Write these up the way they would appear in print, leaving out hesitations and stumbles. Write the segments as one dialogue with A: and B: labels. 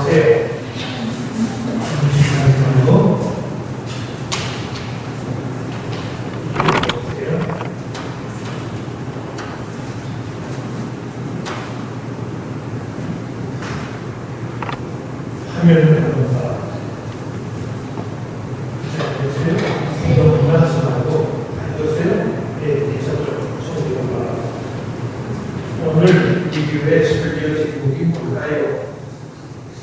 A: 나오세요. 화면을 보면서 너무 말씀하고 이것을 대해서 소개를 바랍니다. 오늘 이 교회 설교 제목이 뭘까요?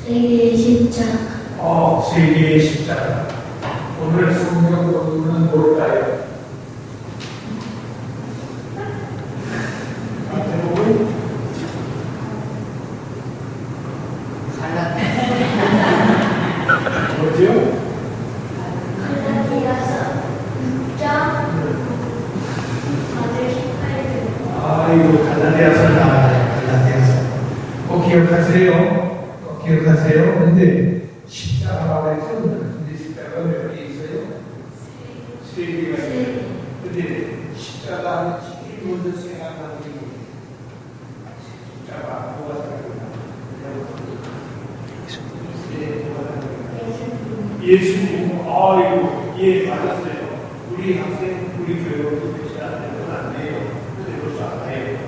B: 세계의 십자가.
A: 세계의 십자가. 오늘 성경 본문은 뭘까요? 뭐죠?
B: 갈라디아서 6장 18절.
A: 아이고, 갈라디아서 나와요. 갈라디아서. 꼭 기억하세요. 꼭 기억하세요. 근데 십자가라고 해서 근데 십자가가 몇 개 있어요? 세 개가 있어요. 근데 십자가 하면 제일 먼저 생각하는 게 뭐예요? 십자가 뭐가 생각나요? 예수님. 아이고, 예, 맞았어요. 우리 학생, 우리 교회도 그렇지 않는 건 안 돼요. 근데 그것도 알아요.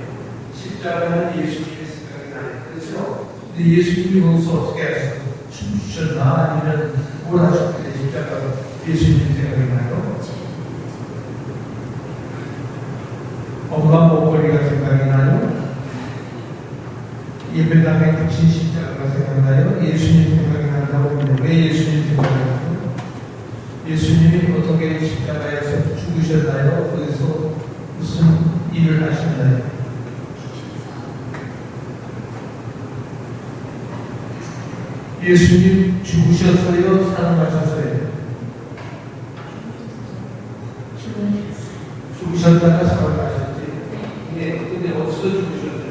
A: 십자가는 예수님의 생각이 나요. 그렇죠? 근데 예수님이 거기서 어떻게 하셨어요? 춤추셨나? 아니면 뭘 하셨길래 십자가가 예수님 생각이 나요? 엄마 목걸이가 생각이 나요? 예배당에 붙인 십자가가 생각나요? 예수님 생각이 난다고 하는데 왜 예수님 생각이 나요? 예수님이 어떻게 십자가에서 죽으셨나요? 거기서 무슨 일을 하셨나요? 예수님 죽으셨어요? 살아나셨어요? 죽으셨다가 살아나셨지? 네, 근데 어디서 죽으셨어요?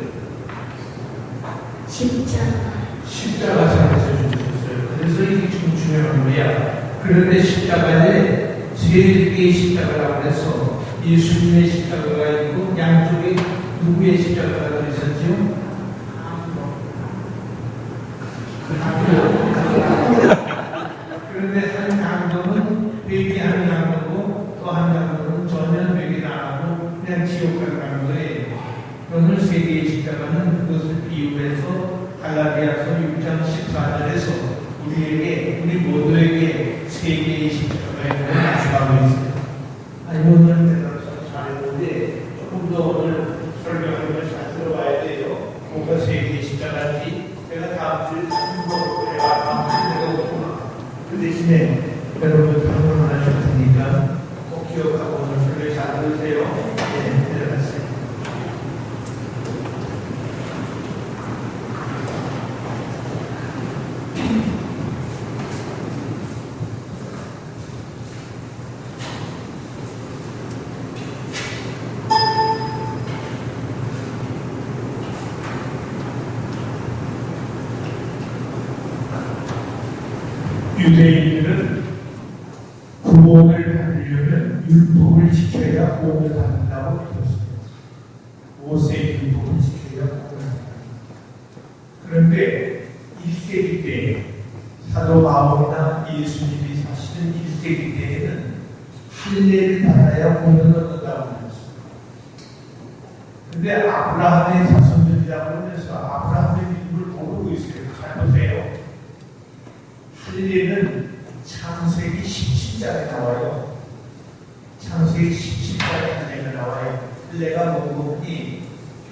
A: 십자가상에서 죽으셨어요. 그래서 이게 지금 중요한 거야. 그런데 십자가에 세 개의 십자가라고 해서 예수님의 십자가가 있고 양쪽에 누구의 십자가가 있었죠? 그런데 한 강도는 회개하는 강도고 또 한 강도는 전혀 회개 안 하고 그냥 지옥 가는 거예요. 오늘 세 개의 십자가는 그것을 비유해서 갈라디아서 6장 14절에서 우리 모두에게 세 개의 십자가에 대해 말씀하고 있어요. 아니, 오늘 대답 잘했는데 조금 더 오늘 설명하는 걸 잘 들어봐야 돼요. 뭐가 세 개의 십자가인지 내가 다음 주에 내가 다음 주에 내가 오구나. 그 대신에 여러분 방문 하실 테니까 꼭 기억하고 오늘 설교 잘 들으세요. 네, 내려가세요. 유대인들은 구원을 받으려면 율법을 지켜야 구원을 받는다고 믿었습니다. 모세의 율법을 지켜야 구원을 받는다. 그런데 1세기 때 사도 바울이나 예수님이 사시는 1세기 때에는 할례를 받아야 구원을 얻는다고 믿었습니다. 그런데 아브라함의 자손들이라고 하면서 아브라함의 믿음을 모르고 있어요. 잘 보세요. 할례는 창세기 17장에 나와요. 창세기 17장에 할례가 나와요. 할례가 뭐고 보니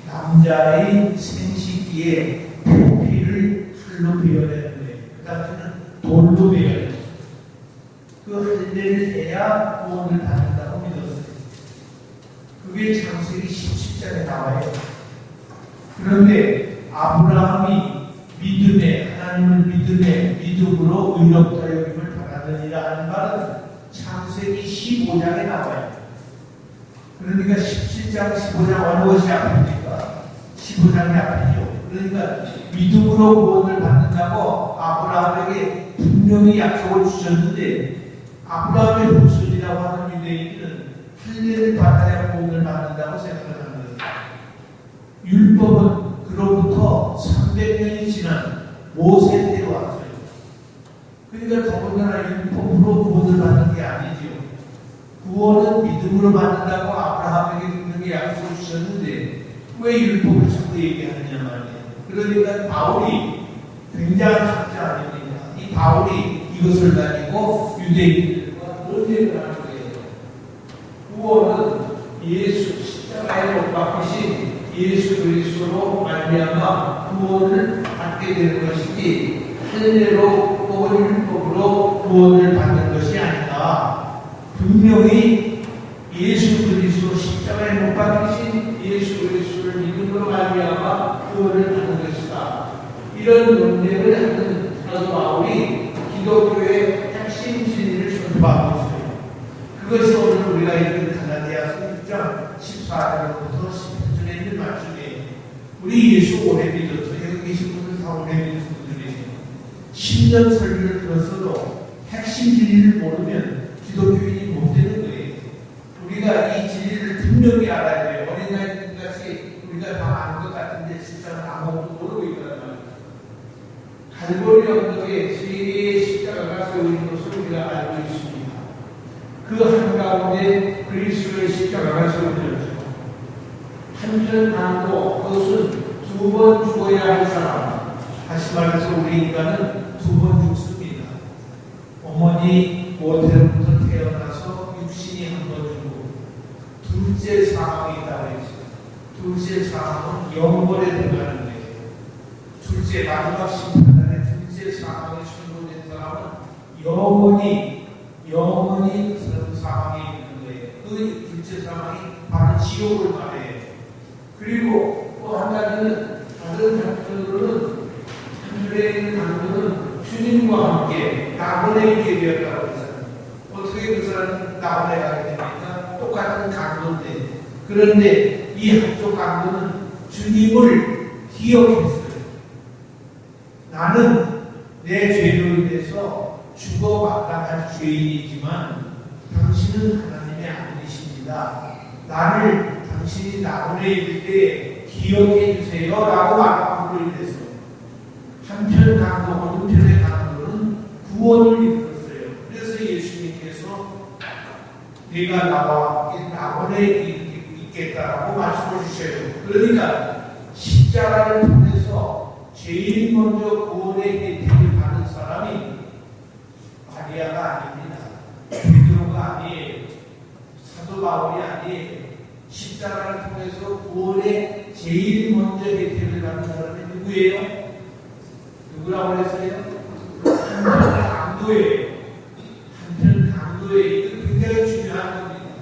A: 남자의 생식기에 표피를 칼로 베어내는 거예요. 그 당시는 돌로 베어내는 그 할례를 해야 구원을 받는다고 믿었어요. 그게 창세기 17장에 나와요. 그런데 아브라함이 믿음에 하나님을 믿음으로 의롭다 여김을 받았느니라 하는 말은 창세기 15장에 나와요. 그러니까 17장, 15장 어느 것이 앞입니까? 15장이 앞이죠. 그러니까 믿음으로 구원을 받는다고 아브라함에게 분명히 약속을 주셨는데 아브라함의 후손이라고 하는 유대인들은 할례를 받아야 구원을 받는다고 생각을 합니다. 율법은 그로부터 300년이 지난 모세 때로 왔어요. 그러니까 더군다나 율법으로 구원을 받는 게 아니죠. 구원은 믿음으로 받는다고 아브라함에게 분명히 약속을 주셨는데 왜 율법을 자꾸 얘기하느냐 말이에요. 그러니까 바울이 굉장한 학자 아닙니까? 이 바울이 이것을 가지고 유대인들과 논쟁을 하는 거예요. 구원은 예수 십자가에 못 박히신 예수 그리스도로 말미암아 구원을 받게 되는 것이지 할례로 혹은 율법으로 구원을 받는 것이 아니다. 분명히 예수 그리스도 십자가에 못 박히신 예수 그리스도를 믿음으로 말미암아 구원을 받는 것이다. 이런 논쟁을 하는 사도 바울이 기독교의 핵심 진리를 선포하고 있어요. 그것이 오늘 우리가 읽은 갈라디아서 6장 14절부터 18절에 있는 말씀에 우리 예수 오래 믿어서 여기 계신 분들 다 오래 믿는 분들이에요. 10년 설교를 들었어도 핵심 진리를 모르면 기독교인이 못 되는 거예요. 우리가 이 진리를 분명히 알아야 돼요. 어린아이들같이 우리가 다 아는 것 같은데 실제로 아무것도 모르고 있단 말이에요. 갈보리 언덕에 세 개의 십자가가 세워진 것을 우리가 알고 있습니다. 그 한가운데 그리스도의 십자가가 세워졌죠. 한편반도 그것은 두 번 죽어야 할 사람. 다시 말해서 우리 인간은 두 번 죽습니다. 어머니 모태로부터 태어나서 육신이 한 번 죽고 둘째 사망이 있다고 했어요. 둘째 사망은 영원에 들어가는 거예요. 둘째 마지막 심판날에 둘째 사망이 선고된 사람은 영원히 사망에 있는 거예요. 그 둘째 사망이 바로 지옥을 말해요. 그리고 또 한 가지는 다른 한편으로는 하늘에 있는 강도는 주님과 함께 낙원에 있게 되었다고 했어요. 어떻게 그 사람은 낙원에 가게 됩니까? 똑같은 강도인데 그런데 이 한쪽 강도는 주님을 기억했어요. 나는 내 죄로 인해서 죽어 마땅한 죄인이지만 당신은 하나님의 아들이십니다. 나를 당신이 낙원에 있을 때 기억해 주세요 라고 안부를 했어요. 한편 강도, 오른편의 강도는 구원을 이끌었어요. 그래서 예수님께서 네가 나와 함께 낙원에 있겠다라고 말씀해 주셔요. 그러니까 십자가를 통해서 제일 먼저 구원의 혜택을 받은 사람이 마리아가 아닙니다. 베드로가 아니에요. 사도 바울이 아니에요. 십자가를 통해서 구원의 제일 먼저 혜택을 받은 사람이 누구예요? 누구라고 했어요? 한편 강도예요. 한편 강도예요. 이거 굉장히 중요한 겁니다.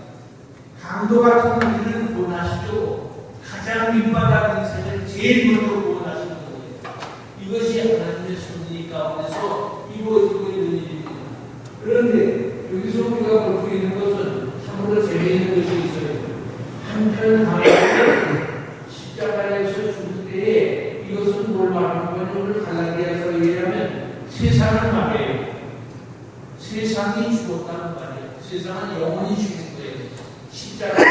A: 강도 같은 분들은 구원하시죠. 가장 밑바닥 인생을 제일 먼저 구원하시는 거예요. 이것이 하나님의 섭리 가운데서 이루어지고 있는 일입니다. 그런데 여기서 우리가 볼 수 있는 것은 참으로 재미있는 것이 있어요. 한편 강도는 십자가에서 죽을 때에 이것은 뭘 말하는 거냐? 오늘 갈라디아서 얘기하면 세상을 말해요. 세상이 죽었다는 말이에요. 세상은 영원히 죽은 거예요. 십자가에서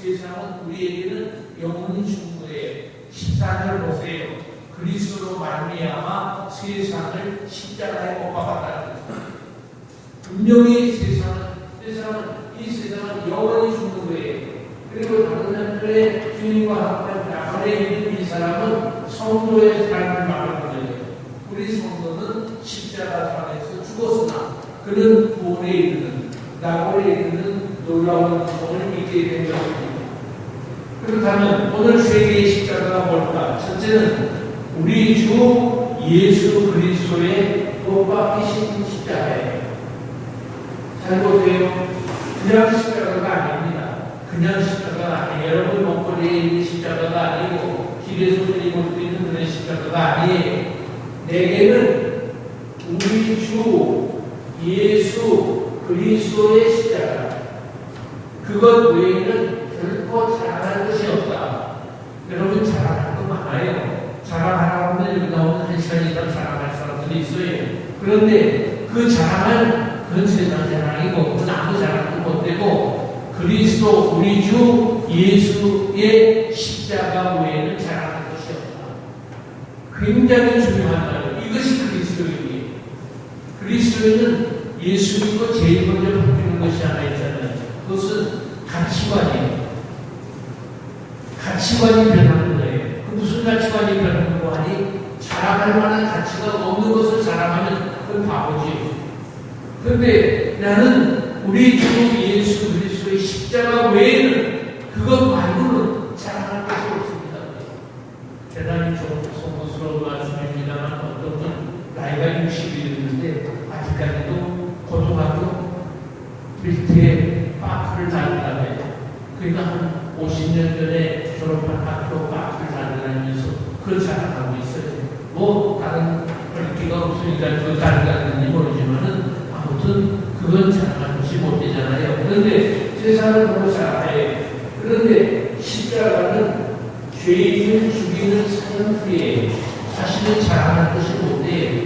A: 세상은 우리에게는 영원히 죽은 거예요. 14절 보세요. 그리스도로 말미암아 세상을 십자가에 못 박았다는 거예요. 분명히 이 세상은 영원히 죽는 거예요. 그리고 다른 한편에 주님과 함께 낙원에 있는 이 사람은 성도의 삶을 말하는 거예요. 우리 성도는 십자가상에서 죽었으나 그는 구원에 이르는 낙원에 이르는 놀라운 구원을 믿게 된 것입니다. 그렇다면 오늘 세계의 십자가가 뭘까? 첫째는 우리 주 예수 그리스도의 못 박히신 십자가예요. 잘 보세요. 그냥 십자가가 아닙니다. 그냥 십자가가 아니에요. 여러분 목걸이에 있는 십자가가 아니고 길에서 들고 있는 그런 십자가가 아니에요. 내게는 우리 주 예수 그리스도의 십자가, 그것 외에는 결코 자랑할 것이 없다. 여러분 자랑할 거 많아요. 자랑하라고 하면 여기 나오는 한 시간 이상 자랑할 사람들이 있어요. 그런데 그 자랑은 그건 세상 자랑이고 그건 아무 자랑도 못되고 그리스도 우리 주 예수의 십자가 외에는 자랑할 것이 없다. 굉장히 중요한 말이에요. 이것이 그리스도인이에요.
C: 그리스도인은 예수 믿고 제일 먼저 바뀌는 것이 하나 있잖아요. 그것은 가치관이에요. 가치관이 변하는 거예요. 그 무슨 가치관이 변하는 거 하니 자랑할 만한 가치가 없는 것을 자랑하면 그건 바보지. 그런데 나는 우리 주 예수 그리스도의 십자가 외에는 그것 말고는 자랑할 것이 없습니다. 대단히 좀 송구스러운 말씀입니다만 어떤 분 나이가 60이 됐는데 아직까지도 고등학교 밀트에 파크를 다닌다고요. 그러니까 한 50년 전에 졸업한 학교 파크를 다니면서 그걸 자랑하고 있어요. 뭐 다른 퀄리티가 없으니까 그걸 다른지 모르지만은 아무튼 그건 자랑할 것이 못 되잖아요. 그런데 세상은 너무 잘해요. 그런데 십자가는 죄인을 죽이는 사형틀이에요. 사실은 자랑할 것이 못 돼요.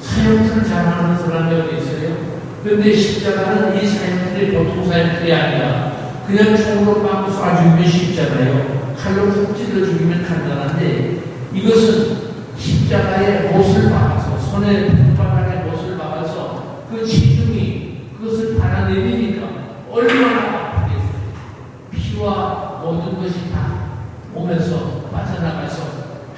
C: 사형틀을 자랑하는 사람이 어디 있어요? 그런데 십자가는 이 사형틀이 보통 사형틀이 아니라 그냥 총으로 막 쏴주면 쉽잖아요. 칼로 푹 찔러 죽이면 간단한데 이것은 십자가에 못을 박아서 손에 손바닥에 못을 박아서 그 지중이 그것을 받아내리니까 얼마나 아프겠어요. 피와 모든 것이 다 오면서 빠져나가서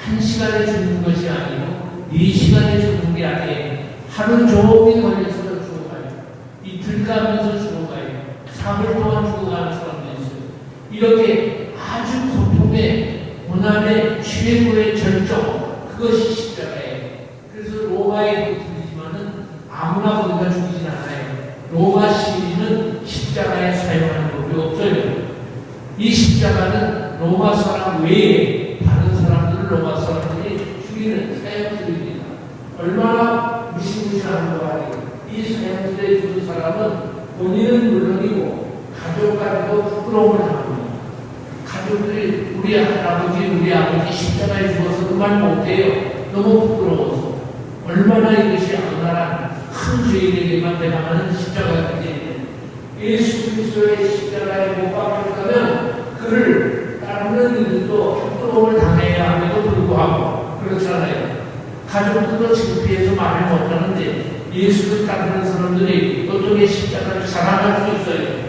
C: 1시간에 죽는 것이 아니고 4시간에 죽는 게 아니에요. 하루 종일 걸려서 죽어가요. 이틀 가면서 죽어가요. 3일 동안 죽어가는 사람도 있어요. 이렇게 아주 고통의 고난의 최고의 절정 그것이 십자가예요. 그래서 로마에도 들리지만은 아무나 거기가 죽이진 않아요. 로마 시민은 십자가에 사용하는 법이 없어요. 이 십자가는 로마 사람 외에 다른 사람들을 로마 사람들이 죽이는 사형들입니다. 얼마나 무시무시한 거 아니에요. 이 사형들에 죽은 사람은 본인은 물론이고 가족까지도 부끄러움을 합니다. 가족들이 우리 할아버지, 우리 아버지 십자가에 죽어서 그 말 못해요. 너무 부끄러워서. 얼마나 이것이 악랄한 큰 죄인에게만 대항하는 십자가인지 예수 그리스도의 십자가에 못 박혔다면 그를 따르는 이들도 부끄러움을 당해야 함에도 불구하고 그렇잖아요. 가족들도 창피해서 말을 못하는데 예수를 따르는 사람들이 어떻게 십자가를 자랑할 수 있어요?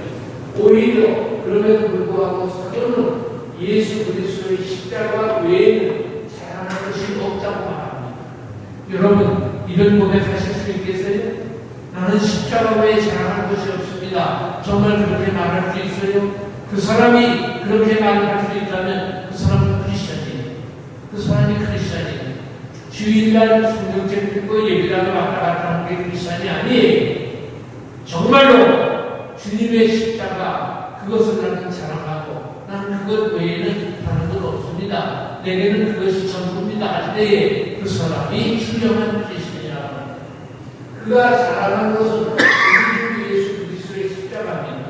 C: 오히려 그럼에도 불구하고 사도는 예수 그리스도의 십자가 외에는 자랑할 것이 없다고 말합니다. 여러분 이런 고백하실 수 있겠어요? 나는 십자가 외에 자랑할 것이 없습니다. 정말 그렇게 말할 수 있어요? 그 사람이 그렇게 말할 수 있다면 그 사람은 크리스찬이에요. 그 사람이 크리스찬이에요. 주일날 성경책 읽고 예배당에 왔다 갔다 하는 게 크리스찬이 아니에요. 정말로 주님의 십자가 그것을 나는 자랑하고 나는 그것 외에는 다른 건 없습니다. 내게는 그것이 전부입니다. 할 때에 그 사람이 진정한 크리스찬이라고 그가 자랑한 것은 우리 예수 그리스도의 십자가입니다.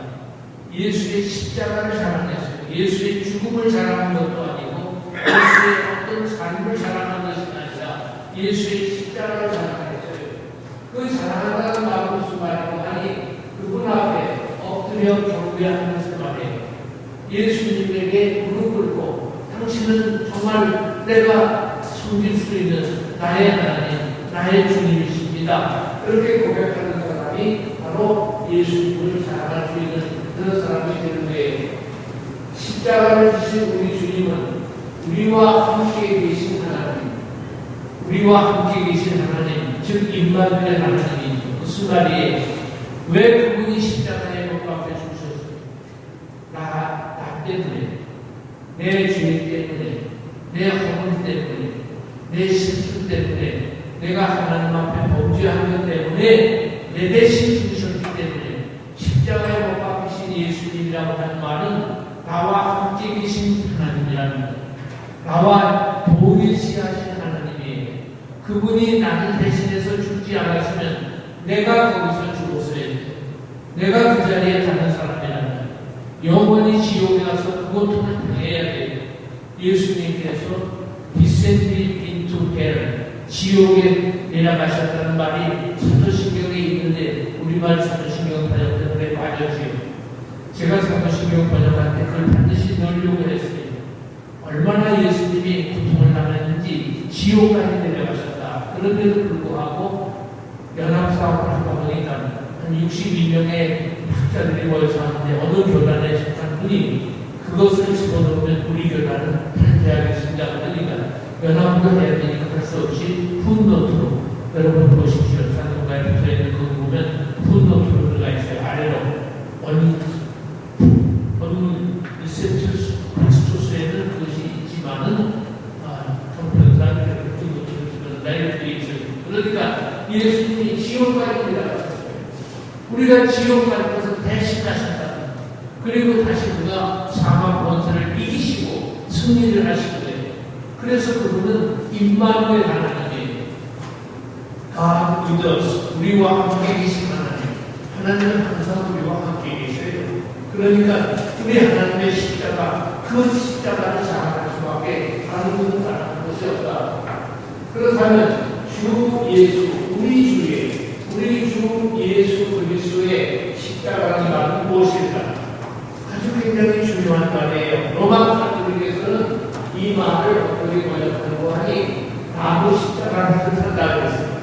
C: 예수의 십자가를 자랑했어요. 예수의 죽음을 자랑한 것도 아니고 예수의 어떤 삶을 자랑한 것이 아니라 예수의 십자가를 자랑했어요. 그 자랑한다는 말은 무슨 말이고 아니 그분 앞에 엎드려 경배하면서 말해요. 예수님에게 무릎 꿇고 당신은 정말 내가 섬길 수 있는 나의 하나님, 나의 주님이십니다. 그렇게 고백하는 사람이 바로 예수님을 자랑할 수 있는 그런 사람이 되는 거예요. 십자가를 지신 우리 주님은 우리와 함께 계신 하나님, 우리와 함께 계신 하나님, 즉 임마누엘 하나님이 무슨 말이에요? 왜 그분이 십자가에 못 박혀 주셨어요? 나 때문에, 내 죄 때문에, 내 허물 때문에, 내 실수 때문에, 내가 하나님 앞에 범죄한 것 때문에 내 대신 죽으셨기 때문에 십자가에 못 박히신 예수님이라고 하는 말은 나와 함께 계신 하나님이라는 것, 나와 동일시하신 하나님이에요. 그분이 나를 대신해서 죽지 않았으면 내가 거기서 죽었어야 돼요. 내가 그 자리에 가는 사람이라는 거예요. 영원히 지옥에 가서 그 고통을 당해야 돼요. 예수님께서 descended into hell, 지옥에 내려가셨다는 말이 사도신경에 있는데 우리말 사도신경 번역 때문에 빠졌지요. 제가 사도신경 번역할 때 그걸 반드시 넣으려고 했어요. 얼마나 예수님이 고통을 당했는지 지옥까지 내려가셨다. 그런데도 불구하고 연합사업을 하다 보니까 한 62명의 학자들이 모여서 하는데 어느 교단에 속한 분이 그것을 집어넣으면 우리 교단은 반대하겠습니다. 그러니까 연합을 해야 되니까 할 수 없이 풋노트로 여러분 보십시오. 자동가에 붙어있는 거 보면 풋노트로 들어가 있어요. 아래로 어느 1cm 수에는 그것이 있지만은 통평상 풋노트로 들어간다 이렇게 있어요. 그러니까 예수님이 지옥까지 올라가셨어요. 우리가 지옥까지 가서 대신하신다. 그리고 다시 그가 사망 권세를 이기시고 승리를 하시거든요. 그래서 그분은 임마누엘 하나님이에요. God with us. 우리와 함께 계신 하나님. 하나님은 항상 우리와 함께 계셔요. 그러니까 우리 하나님의 십자가, 그 십자가를 자랑할 수밖에 다른 것은 다른 것이 없다. 그렇다면 주 예수, 우리 주 예수 그리스도의 십자가라는 말은 무엇일까? 아주 굉장히 중요한 말이에요. 로마 가톨릭에서는 이 말을 어떻게 번역하고 하니 나무 십자가를 뜻한다고 했어요.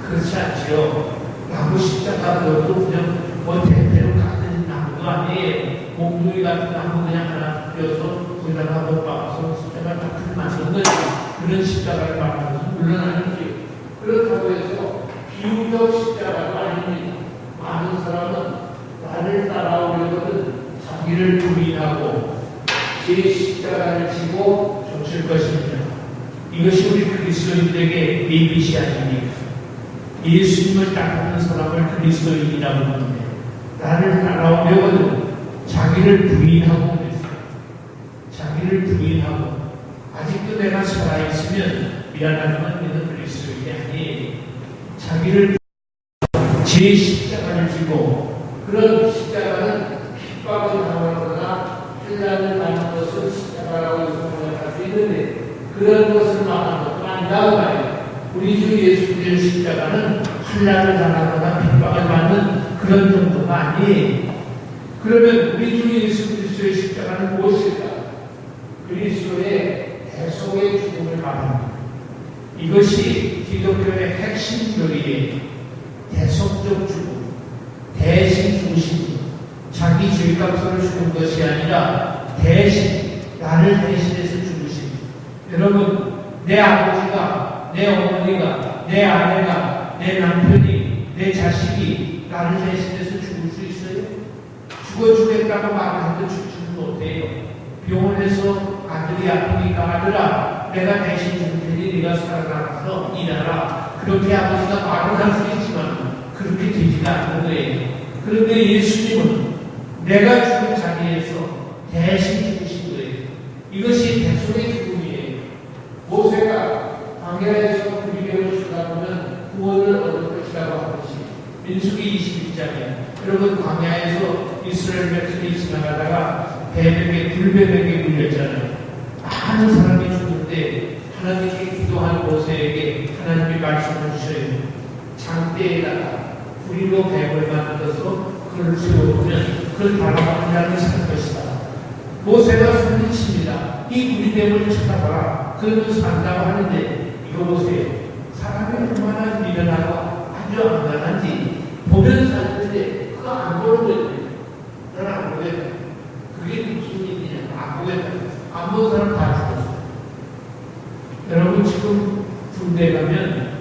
C: 그렇지 않지요. 나무 십자가 그것도 그냥 대대로 같은 나무가 아니에요. 몽둥이 같은 나무 그냥 하나 띄어서 거기다가 못 박아서 십자가 같은 만든 거죠. 그런 십자가를 말하는 것은 물론 아니지요. 그렇다고 해서 비유적 십자가가 아닙니다. 많은 사람은 나를 따라오려거든 자기를 부인하고 제 십자가를 지고 줄 것입니다. 이것이 우리 그리스도인들에게 예비시 아닙니까? 예수님을 따르는 사람을 그리스도인이라고 하는데 나를 따라오려거든 자기를 부인하고 그랬어요. 자기를 부인하고 아직도 내가 살아있으면 미안하지만 너는 그리스도인이 아니에요. 자기를 제 십자가를 지고 그런 십자가는 핍박을 당하거나 환난을 받는 것을 십자가라고 생각할 수 있는데 그런 것을 말하는 것도 아니라고 말해요. 우리 주 예수 그리스도의 십자가는 환난을 당하거나 핍박을 받는 그런 정도가 아니에요. 그러면 우리 주 예수 그리스도의 십자가는 무엇일까? 그리스도의 대속의 죽음을 말합니다. 이것이 기독교의 핵심 교리예요. 대속적 죽음, 대신 죽으신 자기 죄값으로 죽은 것이 아니라 대신 나를 대신해서 죽으신. 여러분, 내 아버지가, 내 어머니가, 내 아내가, 내 남편이, 내 자식이 나를 대신해서 죽을 수 있어요? 죽어주겠다고 말을 해도 죽지는 못해요. 병원에서 아들이 아프니까 아들아 내가 대신 죽을 테니 네가 살아나서 일하라. 그렇게 아버지가 말을 할 수 있지만 그렇게 되지가 않는 거예요. 그런데 예수님은 내가 죽은 자리에서 대신 죽으신 거예요. 이것이 대속의 죽음이에요. 모세가 광야에서 구리뱀을 주다 보면 구원을 얻을 것이라고 하듯이 민수기 21장에 여러분 광야에서 이스라엘 백성이 지나가다가 뱀에게 불뱀에게 물렸잖아요. 많은 사람이 죽는데 하나님께 기도한 모세에게 하나님이 말씀을 주셔요. 장대에다가 구리로 뱀을 만들어서 그걸 세워보면 그걸 바라보는 자는 살 것이다. 모세가 소리칩니다. 이 구리뱀을 쳐다봐라. 그러면 산다고 하는데 이거 보세요. 사람이 얼마나 미련하고 아주 안간한지 보면 사는데 그거 안 보는 거예요. 난 안 보겠다. 그게 무슨 일이냐? 안 보겠다. 안 본 사람 다 죽었어. 여러분 지금 군대 가면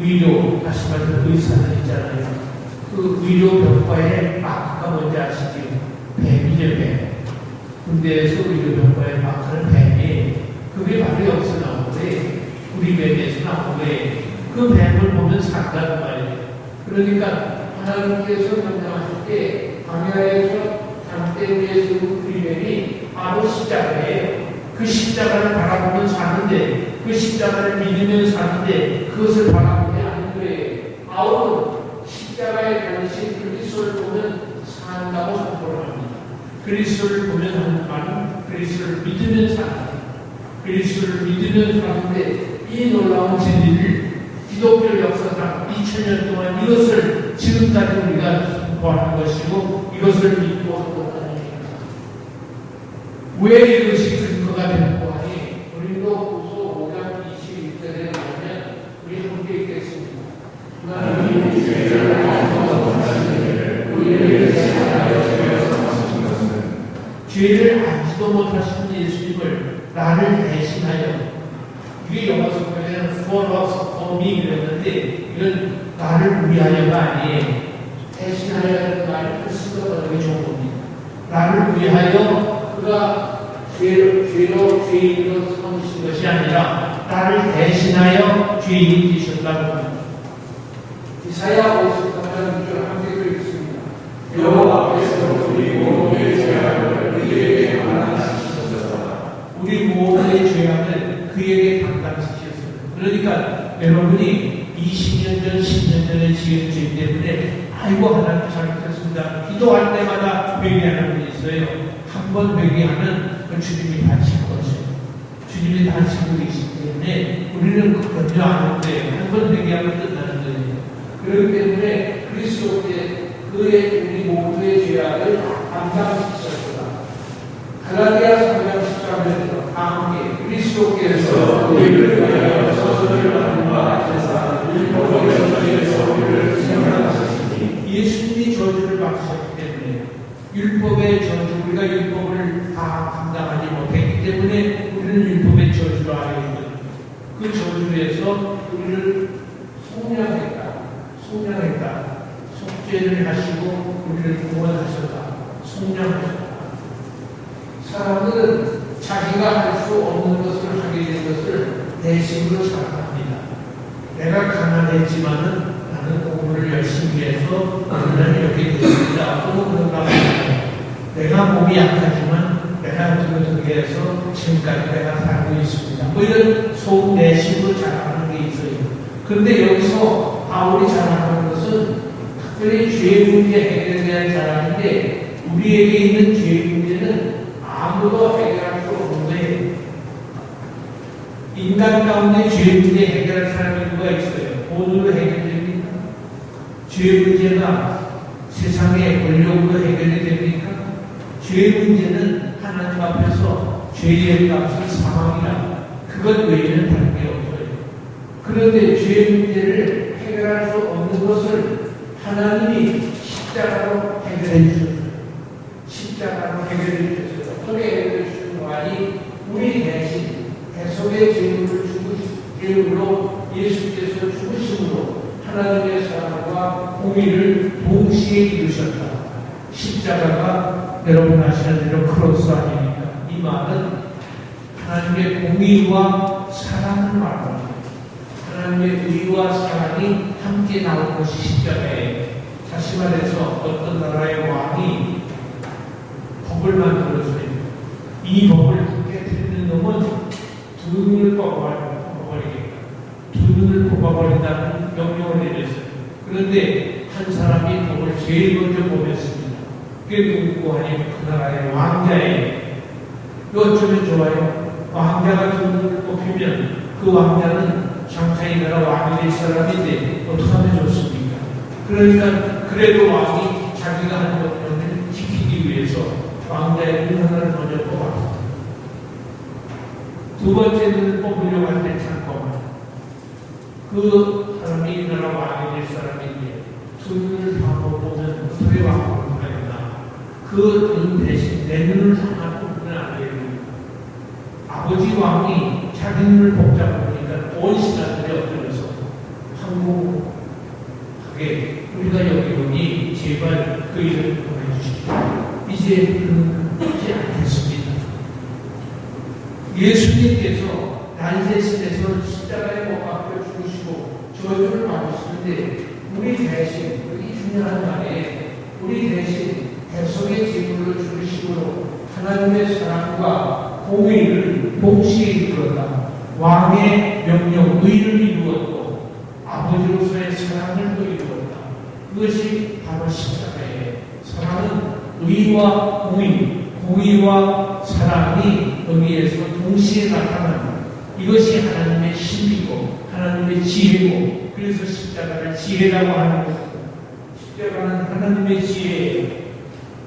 C: 의료, 다시 말해서 의사들 있잖아요. 그 의료 병과에 마크가 뭔지 아시죠? 뱀이죠, 뱀. 군대에서 의료 병과에 마크는 뱀이 그게 바로 여기서 나오는데 우리 뱀에서 나온 거예요. 그 뱀을 보면 산다는 말이에요. 그러니까 하나님께서 명령하실 때 광야에서 장대 위에서 그 뱀이 바로 십자가예요. 그 십자가를 바라보면 사는데 그 십자가를 믿으면 사는데 그것을 바라보게 하는 거예요. 아울은 십자가의 변신 그리스도를 보면 산다고 선포를 합니다. 그리스도를 보면 하는 말은 그리스도를 믿으면 산다. 그리스도를 믿으면 사는데 이 놀라운 진리를 기독교 역사상 2000년 동안 이것을 지금까지 우리가 선포하는 것이고 이것을 믿고 한다는 얘기입니다. 왜 이것이 근거가 되는가 하니 고린도후서 5장 21절에 보면 우리 함께 읽겠습니다. 하나님이 죄를 알지도 못하시는 예수님을 나를 대신하여, 이게 영어 성경에는 for us, for me 그랬는데 이건 나를 위하여가 아니에요. 대신하여라는 말이 글쓰기가 되게 좋은 겁니다. 나를 위하여 그가 죄인으로 삼으신 것이 아니라 나를 대신하여 죄인이 되셨다고 합니다. 이사야 53장 6절 함께 읽겠습니다.
D: 여호와께서 우리 모두의 죄악을 그에게 감당하시셨다.
C: 우리 모두의 죄악을 그에게 감당시켰어요. 그러니까 여러분이 20년 전, 10년 전에 지은 죄 때문에 아이고 하나님 잘못했습니다. 기도할 때마다 회개하는 분이 있어요. 한 번 회개하면 그 주님이 다 지고 오세요. 주님이 다 지고 계시기 때문에 우리는 그건요 안 하는데 한 번 회개하면 끝나는 거예요. 그렇기 때문에 그리스도께 그의 우리 모두의 죄악을 감당시켰다. 갈라디아 3장 10절에 함께 그리스도께서
D: 우리를 위하여 저주를 받는 바 앞에서 율법의 저주에서 우리를 생각하셨으니
C: 예수님이 저주를 받으셨기 때문에 율법의 저주, 우리가 율법을 다 감당하지 못했기 때문에 우리는 율법의 저주를 알게 된 거예요. 그 저주에서 우리를 속량했다. 속죄를 하시고 우리를 구원하셨다. 속량하셨다. 사람들은 자기가 할 수 없는 것을 하게 된 것을 내심으로 자랑합니다. 내가 가난했지만은 나는 공부를 열심히 해서 오늘날 이렇게 됐습니다. 또 그런가 합니다. 내가 몸이 약하지만 내가 어떻게 해서 지금까지 내가 살고 있습니다. 뭐 이런 속 내심으로 자랑하는 게 있어요. 그런데 여기서 바울이 자랑하는 것은 특별히 죄 문제 해결에 대한 자랑인데 우리에게 있는 죄 문제는 아무도 해결할 수 없는 거예요. 인간 가운데 죄 문제 해결할 사람이 누가 있어요? 돈으로 해결됩니까? 죄 문제가 세상의 권력으로 해결이 됩니까? 죄 문제는 하나님 앞에서 죄의 값은 사망이라 그것 외에는 다른 게 없어요. 그런데 죄 문제를 해결할 수 없는 것을 하나님이 십자가로 해결해 주셨어요. 십자가로 해결해 주셨어요. 어떻게 해결해 주신 거아니? 우리 대신 대속의 제물로 예수께서 죽으심으로 하나님의 사랑과 공의를 동시에 이루셨다. 십자가가 여러분 아시는 대로 크로스 아닙니까? 이 말은 하나님의 공의와 사랑을 말합니다. 하나님의 의와 사랑이 함께 나온 것이 십자가예요. 다시 말해서 어떤 나라의 왕이 법을 만들어서요. 이 법을 깨뜨리는 놈은 두 눈을 뽑아버리겠다. 두 눈을 뽑아버린다는 명령을 내렸어요. 그런데 한 사람이 법을 제일 먼저 보냈습니다. 그게 누구 아니면 그 나라의 왕자예요. 어쩌면 좋아요. 왕자가 두 눈을 뽑히면 그 왕자는 장차이 나라 왕이 될 사람인데 어떻게 하면 좋습니까? 그러니까 그래도 왕이 자기가 하는 것을 지키기 위해서 왕자의 눈 하나를 먼저 뽑았습니다. 두 번째 눈을 뽑으려고 할 때 잠깐만 그 사람이 이 나라 왕이 될 사람인데 두 눈을 다 못 보면 어떻게 왕을 하겠나? 그 눈 대신 내 눈을 하나 뽑으면 안 됩니다. 아버지 왕이 자기 눈을 뽑자 보니까 온 신하들이 엎드려서 항복하게 우리가 여기 오니 제발 그 이름을 보내주십시오. 이제 그는 뽑지 않겠습니다. 예수님께서 날 대신해서 십자가에 못 박혀 죽으시고 저주를 받으시는데 우리 대신, 이 중요한 말에 우리 대신 대속의 제물로 죽으심으로 하나님의 사랑과 공의를 동시에 이루었다. 왕의 명령, 의를 이루었고 아버지로서의 사랑을 또 이루었다. 그것이 바로 십자가예요. 사랑은 의와 공의, 공의와 사랑이 여기에서 동시에 나타나는 이것이 하나님의 힘이고 하나님의 지혜고 그래서 십자가를 지혜라고 하는 것입니다. 십자가는 하나님의 지혜예요.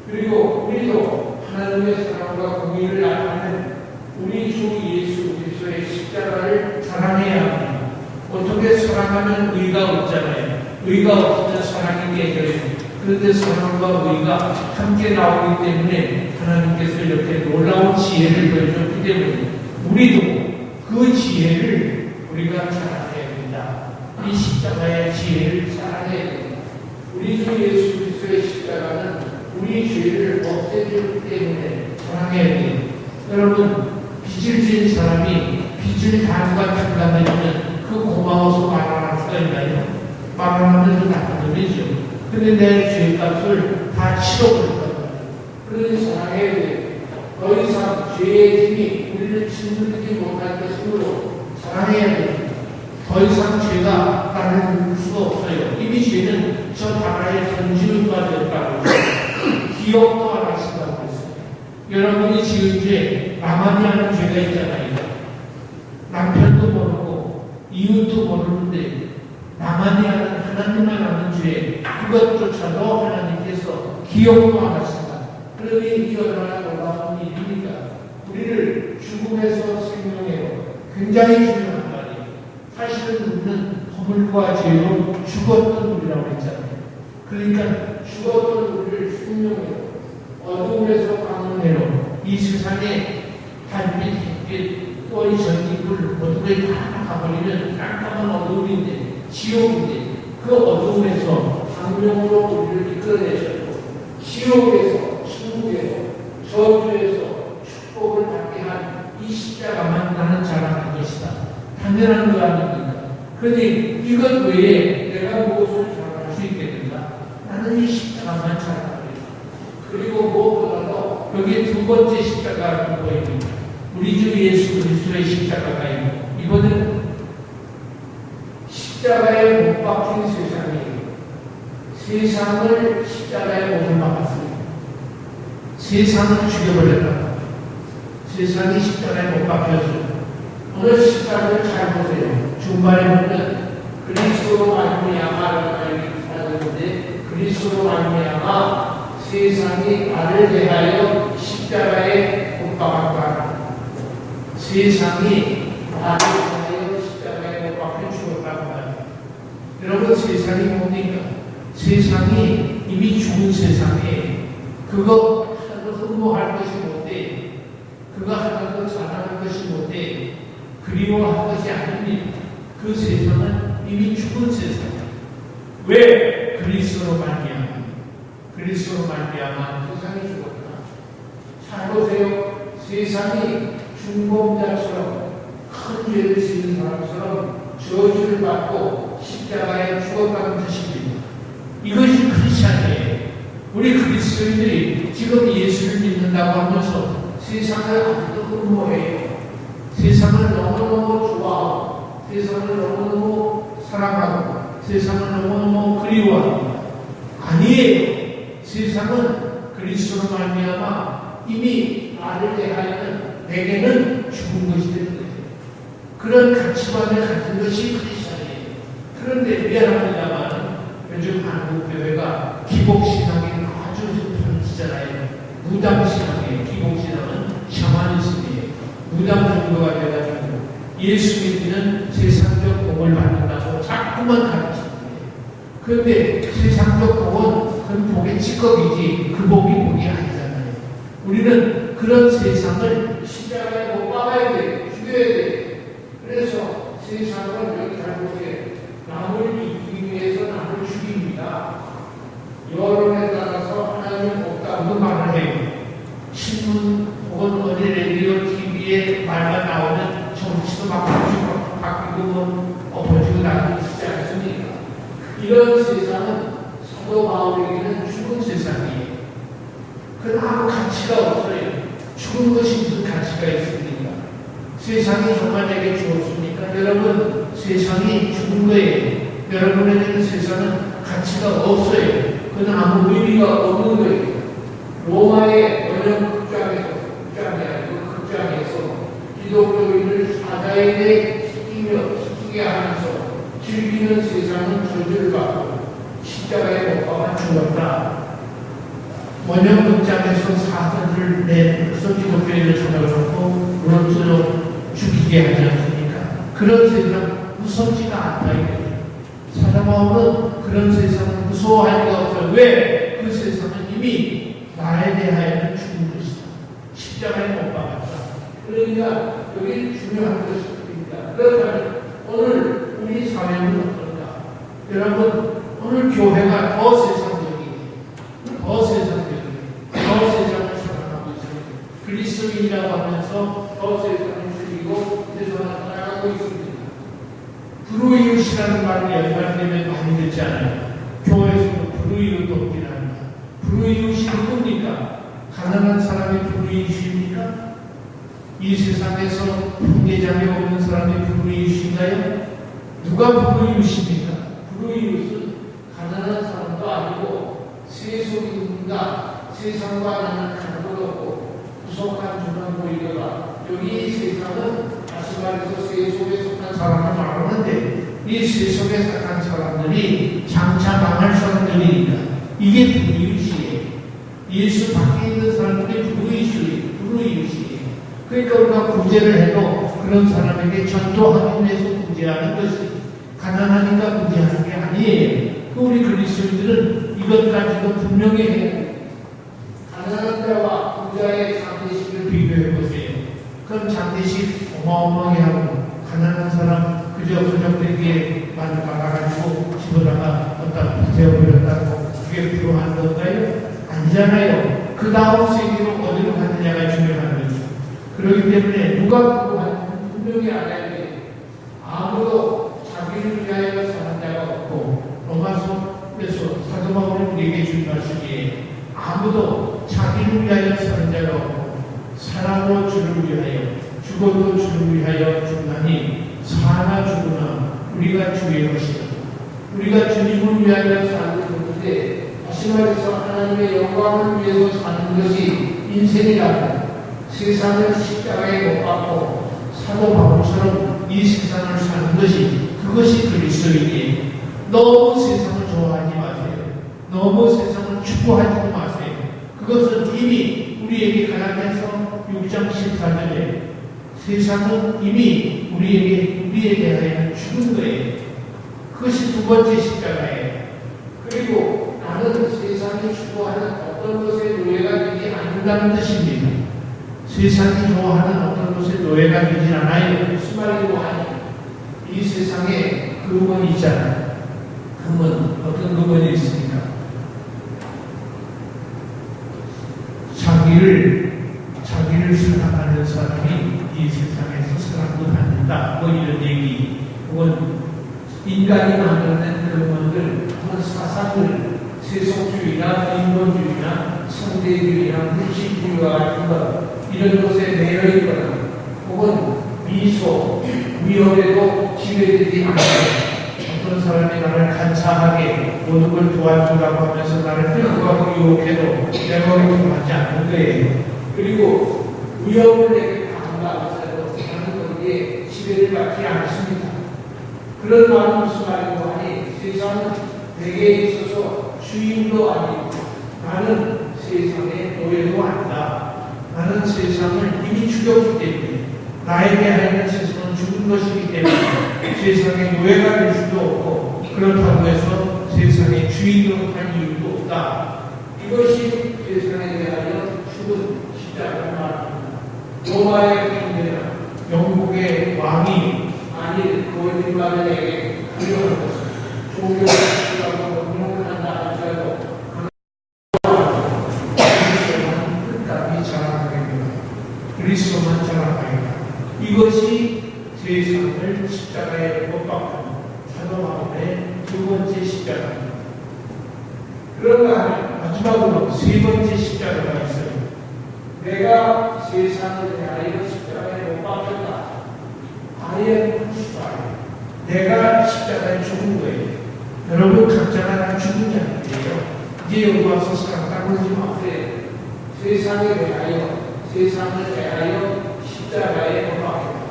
C: 그리고 우리도 하나님의 사랑과 공의를 나타내는 우리 주 예수 그리스도의 십자가를 사랑해야 합니다. 어떻게 사랑하면 의가 없잖아요. 의가 없으면 사랑이 깨져요. 그런데 사랑과 의가 함께 나오기 때문에 하나님께서 이렇게 놀라운 지혜를 보여줬기 때문에 우리도 그 지혜를 우리가 자랑해야 된다. 이 십자가의 지혜를 자랑해야 된다. 우리 주 예수 그리스도의 십자가는 우리 죄를 없애주기 때문에 자랑해야 돼요. 여러분, 빚을 진 사람이 빚을 다음과 중간해주면 그 고마워서 말할 수가 있나요? 말하면 좀 나쁜 놈이죠. 근데 내 죄값을 다 치러버렸단 말이에요. 그러니 사랑해야 돼요. 더 이상 죄의 짐이 우리를 짓누르지 못할 것이므로 사랑해야 돼요. 더 이상 죄가 나를 누를 수가 없어요. 이미 죄는 저 바다에 던지는 바 되었다고 기억도 안 하신다고 했어요. 여러분이 지은 죄, 나만이 하는 죄가 있잖아요. 남편도 모르고 이웃도 모르는데 나만이 하는 하나님만 아는 죄, 그것조차도 하나님께서 기억도 안 하신다. 그러니 이 얼마나 놀라운 일입니까? 우리를 죽음에서 생명해요. 굉장히 중요한 말이에요. 사실은 우리는 허물과 죄로 죽었던 우리라고 했잖아요. 그러니까 죽었던 우리를 생명해요. 어둠에서 광명해요. 이 세상에 달빛, 햇빛, 또이 전기불, 모든 걸 다 가버리는 깜깜한 어둠인데, 지옥인데, 그 어둠에서 광명으로 우리를 이끌어내셨고, 지옥에서, 천국에서, 저주에서 축복을 받게 한 이 십자가만 나는 자랑할 것이다. 당연한 거 아닙니까? 그런데 이것 외에 내가 무엇을 자랑할 수 있겠는가? 나는 이 십자가만 자랑하겠다. 그리고 무엇보다도 여기 두 번째 십자가가 뭐입니까? 우리 주 예수 그리스도의 십자가가 이번에는 십자가에 못 박힌 세상이에요. 세상을 십자가에 못을 박았습니다. 세상을 죽여버렸다. 세상이 십자가에 못 박혀서 오늘 십자가를 잘 보세요. 중반에 보면 그리스도로 말미암아라는 말이 나오는데 그리스도로 말미암아 세상이 나를 대하여 십자가에 못 박았다. 세상이 나를 대하여 십자가에 못 박혀 죽었다고 말이에요. 여러분, 세상이 뭡니까? 세상이 이미 죽은 세상에 그거 하나도 흠모할 것이 못돼. 그거 하나도 자랑할 것이 못돼. 그리워할 것이 아닙니다. 그 세상은 이미 죽은 세상이에요. 왜? 그리스도로 말미암아. 그리스도로 말미암아 세상이 죽었다. 잘 보세요. 세상이 중범자처럼 큰 죄를 지은 사람처럼 저주를 받고 십자가에 죽었다는 뜻입니다. 이것이 크리스찬이에요. 우리 그리스도인들이 지금 예수를 믿는다고 하면서 세상을 아직도 흠모해요. 세상을 너무너무 좋아하고 세상을 너무너무 사랑하고 세상을 너무너무 그리워합니다. 아니에요. 세상은 그리스도로 말미암아 이미 나를 대하여는 내게는 죽은 것이 되는 거예요. 그런 가치관을 가진 것이 크리스찬이에요. 그런데 미안합니다만 요즘 한국교회가 기복신앙이 아주 편지잖아요. 무당신앙이에요. 기복신앙은 샤머니즘이에요. 무당 정도가 돼가지고 예수 믿기는 세상적 복을 받는다고 자꾸만 가르칩니다. 그런데 세상적 복은 그건 복의 찌꺼기지 그 복이 복이 아니잖아요. 우리는 그런 세상을 십자가에 못 박아야 돼. 죽여야 돼. 그래서 세상을 여기 잘 보세요. 남을 이기기 위해서 남을 죽입니다. 여론에 따라서 하나님 없다고 말을 해요. 신문 혹은 어디 라디오 TV에 말만 나오면 정치도 막 바뀌고 엎어지고 나도 있지 않습니까? 이런 세상은 사도 바울에게는 죽은 세상이에요. 그건 아무 가치가 없어요. 죽은 것이 무슨 가치가 있습니까? 세상이 정말 내게 주었습니까? 여러분, 세상이 죽은 거예요. 여러분에게는 세상은 가치가 없어요. 그건 아무 의미가 없는 거예요. 로마의 어느 극장에서 기독교인을 사자에게 시키게 하면서 즐기는 세상은 저주를 받고 십자가에 못 박아 죽었다. 원형 극장에서 사자를 내서 기독교인을 잡아놓고 물어뜯어 죽이게 하지 않습니까? 그런 세상 무섭지가 않다 이거죠. 사도 바울은 그런 세상을 무서워할 리가 없어요. 왜? 그 세상은 이미 나에 대하여는 죽은 것이다. 십자가에 못 박았다. 그러니까 여기 중요한 것입니다. 그렇다면 오늘 우리 사회는 어떤가? 여러분, 오늘 교회가 더 세상적이게, 더 세상을 사랑하고 있습니다. 그리스도인이라고 하면서 더 세상을 죽이고 세상을 살아가고 있습니다. 불우이웃이라는 말을 연말되면 많이 듣지 않아요. 교회에서도 불우이웃 돕긴 합니다. 불우이웃이 누굽니까? 가난한 사람이 불우이웃입니까? 이 세상에서 풍계장에 없는 사람이 불우이웃인가요? 누가 불우이웃입니까? 불우이웃은 가난한 사람도 아니고 세속인과 세상과 나는 간도 없고 구속한 주만 보이더라. 여기 이 세상은 다시 말해서 세속에 속한 사람을 말하는데 이 세속에 속한 사람들이 장차 망할 사람들이니까 이게 불우이웃이에요. 예수 밖에 있는 사람들이 불우이웃이에요. 그러니까 우리가 구제를 해도 그런 사람에게 전도하기 위해서 구제하는 것이 가난하니까 구제하는 게 아니에요. 우리 그리스도인들은 이것까지도 분명히 해야 돼요. 가난한 자와 부자의 장례식을 비교해 보세요. 그럼 장례식 어마어마하게 하고 가난한 사람 그저 저녁되기에만 막아가지고 집어다가 갖다 세워버렸다고 그게 필요한 건가요? 아니잖아요. 그 다음 세계로 어디로 가느냐가 중요한 거죠. 그렇기 때문에 누가 필요한지 분명히 알아야 돼요. 아무도 자기를 위하여 사는 자가 없고 로마서에서 사도 바울이 우리에게 준 말씀이 아무도 자기를 위하여 사는 자가 없고 사랑으로 주를 위하여 죽어도 주를 위하여 죽나니 사나 죽으나 우리가 주의 것이다. 우리가 주님을 위하여 사는 것인데 다시 말해서 하나님의 영광을 위해서 사는 것이 인생이라고 세상을 십자가에 못 박고 사도 바울처럼 이 세상을 사는 것이 그것이 그리스도인이에요. 너무 세상을 좋아하지 마세요. 너무 세상을 추구하지 마세요. 그것은 이미 우리에게 갈라디아서 6장 14절에 세상은 이미 우리에 대하여 죽은 거예요. 그것이 두 번째 십자가예요. 그리고 나는 세상이 추구하는 어떤 것에 노예가 되지 않는다는 뜻입니다. 세상이 좋아하는 어떤 것에 노예가 되지 않아요. 무슨 말이고 하니 이 세상에 금은 있잖아요. 금은 어떤 금은이 있습니까? 자기를 사랑하는 사람이 이 세상에서 사랑도 받는다. 뭐 이런 얘기. 그건 인간이 만들어낸 금은들, 그런 사상들, 세속주의나 인본주의나 상대주의나 물질주의와 같은 것 이런 것에 매여 있거나 혹은 미소, 위협에도 지배되지 않고 어떤 사람이 나를 간사하게 모든 걸 도와주라고 하면서 나를 끌고 가고 유혹해도 내가 동하지 않는 거예요. 그리고 위협을 내게 가한다 하더라도 나는 거기에 지배를 받지 않습니다. 그런 말은 무슨 말이고 하니 세상은 내게 있어서 주인도 아니고 나는 세상의 노예도 아니다. 나는 세상을 이미 죽였기 때문에 나에 대하여는 세상은 죽은 것이기 때문에 세상의 노예가 될 수도 없고 그렇다고 해서 세상의 주인으로 할 이유도 없다. 이것이 세상에 대하여 죽은 십자가를 말합니다. 로마의 경제나 영국의 왕이 만일 거짓말에게 불려한 것은 종교를 주라고 운용한다 할지라도 그리스도만 자랑하리라. 이것이 세상을 십자가에 못 박는 사도 바울의 두 번째 십자가입니다. 그런가 하면 마지막으로 세 번째 십자가가 있어요. 내가 세상을 대하여 십자가에 못 박혔다. I am crucified. 내가 십자가에 죽은 거예요. 여러분 각자가 다 죽은 자들이에요. 이제 여기 와서 사랑 따르지 마세요. 세상에 대하여 세상을 대하여 십자가에 못 박혔다.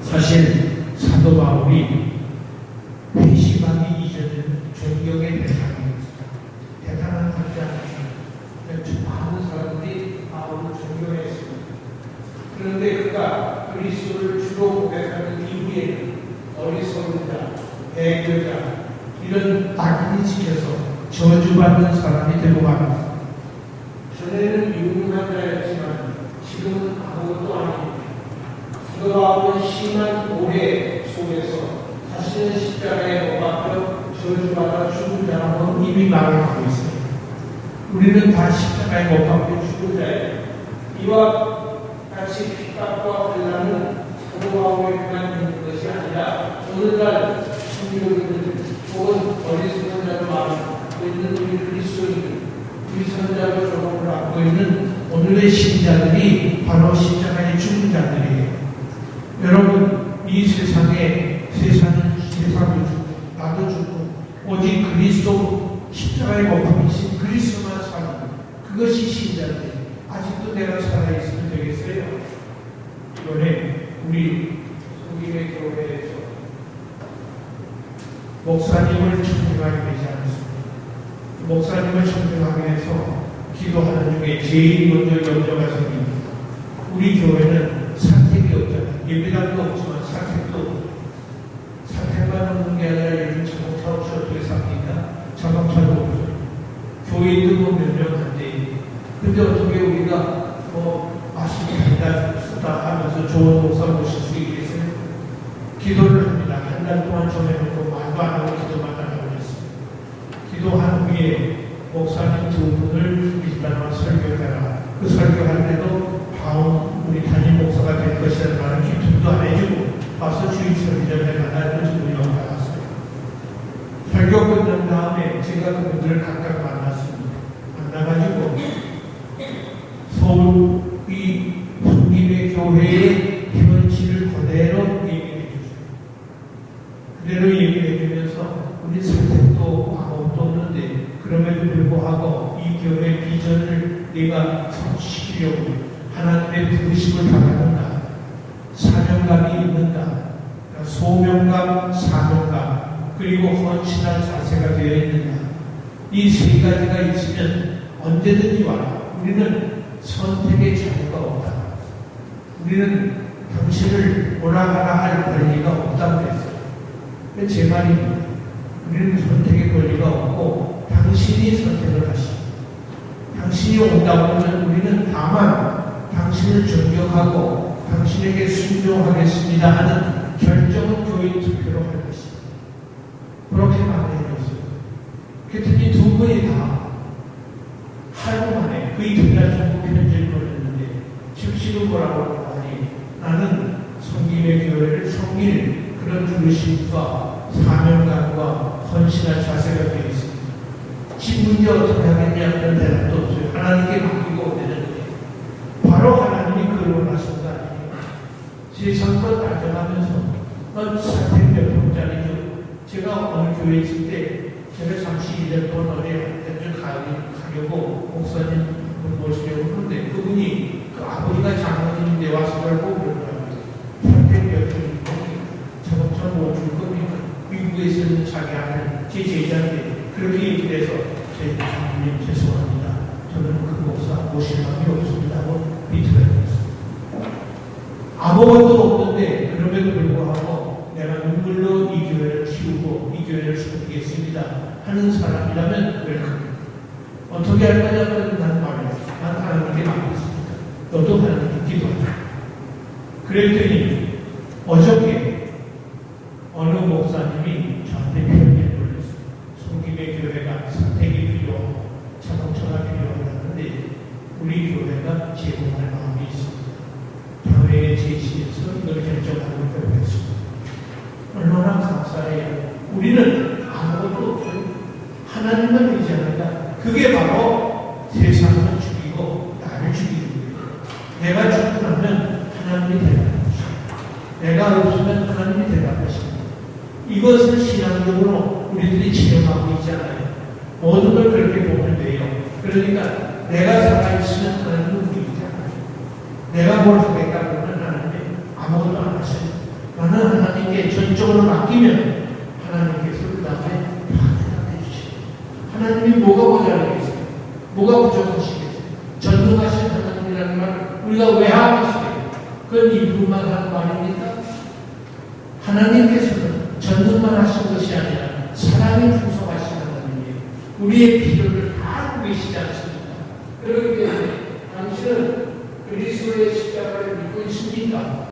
C: 사실 사도 바울이 회심하기 이전에는 존경의 대상이었습니다. 대단한 사람이었습니다. 많은 사람들이 바울을 존경했습니다. 그런데 그가 그리스도를 주로 고백하는 이후에는 어리석은 자,
A: 애교자 이런 악인이 지켜서 저주받는 사람이 되고 말합니다. 전에는 유능한 자였지만 지금은 아무것도 아닙니다. 그가 심한 오해 속에서 자신의 십자가에 못 박혀 저주받아 죽은 자라고 이미 말을 하고 있습니다. 우리는 다 십자가에 못 박혀 죽은 자예요. 이와 같이 핍박과 환난은 사도바울에게만 있는 것이 아니라 오늘날 성도들 혹은 어리석은 자로 말하고 있는 우리 그리스도인들, 우리 선자로 조롱을 하고 있는 오늘의 신자들이 바로 십자가에 죽은 자들이에요. 여러분, 이 세상은 세상도 죽고 나도 죽고 오직 그리스도 십자가에 못 박히신 그리스도만 사는 그것이 신자들. 아직도 내가 살아있으면 되겠어요? 이번에 우리 성김의 교회에서 목사님을 존경하게 되지 않습니다. 목사님을 존경하기 위해서 기도하는 중에 제일 먼저 염려가 생깁니다. 우리 교회는 사택이 없잖아요. 예배당도 없지만 사택도 없고, 사택만 없는 게 아니라 요즘 자동차 없이 어떻게 삽니까? 자동차도 없어요. 교회도 몇 명 안 돼요. 근데 어떻게 우리가 맛있게 달다 쓰다 하면서 좋은 목사 모실 수 있겠어요? 기도를 합니다. 한 달 동안 전해놓고 말도 안 하고 기도만 하라고 했습니다. 기도한 후에 목사님 두 분을 일단 설교해라. 그 설교할 때도 다음 우리 담임 목사가 될 것이라는 말은 기쁨도 안 해주고 와서 주일 설교를 해달라는 질문이 올라왔어요. 설교 끝난 다음에 제가 그분들을 각각 만났습니다. 만나가지고 서울 이 성김의 교회의 현실을 그대로 얘기해 주세요. 그대로 얘기해 주면서 우리 선택도 아무것도 없는데 그럼에도 불구하고 이 교회 비전을 내가 성취시키려고 하나님의 부르심을 받았는가, 사명감이 있는가, 소명감, 사명감, 그리고 헌신한 자세가 되어 있는가, 이 세 가지가 있으면 언제든지 와라. 우리는 선택의 자유가 없다. 우리는 당신을 오라가라 할 권리가 없다고 했어요. 제 말입니다. 우리는 선택의 권리가 없고 당신이 선택을 하시고 당신이 온다고 하면 우리는 다만 당신을 존경하고 당신에게 순종하겠습니다 하는 결정은 교인 투표로 할 것입니다. 그렇게 말해줬어요. 그랬더니 두 분이 다 하루 만에 그 이튿날 전부 편지를 보냈는데 즉시로 뭐라고 하니 나는 성김의 교회를 섬길 그런 부르심과 사명감과 헌신한 자세가 되어 있습니다. 집 문제 어떻게 하겠냐 그런 대답도 없어요. 하나님께 맡기고 되는데 바로 하나님이 그걸 원하신 거 아니에요. 세상껏 따져가면서 넌 사택 몇 평짜리죠. 제가 어느 교회에 있을 때 제가 잠시 1년 동안 어디에 가려고 목사님 모시려고 하는데 그분이 그 아버지가 장로님인데 와서 결국 그러더라고요. 사택 몇 평짜리 자동차 못 줄 겁니까? 미국에 있는 자기 아들 제 제자인데 그렇게 얘기를 해서 제 장로님 죄송합니다. 저는 그 목사 모실 마음이 없습니다고 비틀어 드렸습니다. 아무것도 없는데 그럼에도 불구하고 내가 눈물로 이 교회를 키우고 이 교회를 섬기겠습니다 하는 사람이라면 웰컴. 어떻게 할 거냐면 난 말했어. 난 하나님께 맡겼습니다. 너도 하나님께 기도하라. 그랬더니 어저께 어느 목사님이 저한테 편지를 보냈어요. 성김의 교회가 선택이 필요하고 자동차가 필요하다는데 우리 교회가 제공할 마음이 있습니다. 교회에 제시해서 이걸 결정하는 교회가 있습니다. 얼마나 감사해요. 우리는 아무것도 없어요. 하나님만 의지한다. 그게 바로 세상을 죽이고 나를 죽이는 거예요. 내가 죽고 나면 하나님이 대답하십니다. 내가 없으면 하나님이 대답하십니다. 이것을 신앙적으로 우리들이 지령하고 있잖아요. 모든 걸 그렇게 보면 돼요. 그러니까 내가 살아있으면 하나님은 우리잖아요. 내가 뭘 하겠다 그러면 하나님이 아무것도 안 하셔요. 나는 하나님께 전적으로 맡기면 하나님께서 그 다음에 다 대답해 주시고 하나님이 뭐가 모자라겠어요? 뭐가 부족하시겠어요? 전능하신 하나님이라는 말 우리가 왜 하고 있어요? 그건 이분만 하는 말입니까? 하나님께서는
C: 전능만 하신 것이 아니라 사랑이 풍성하신 하나님이 우리의 필요를 다 알고 계시지 않습니까? 그렇기 때문에 당신은 그리스도의 십자가를 믿고 있습니까?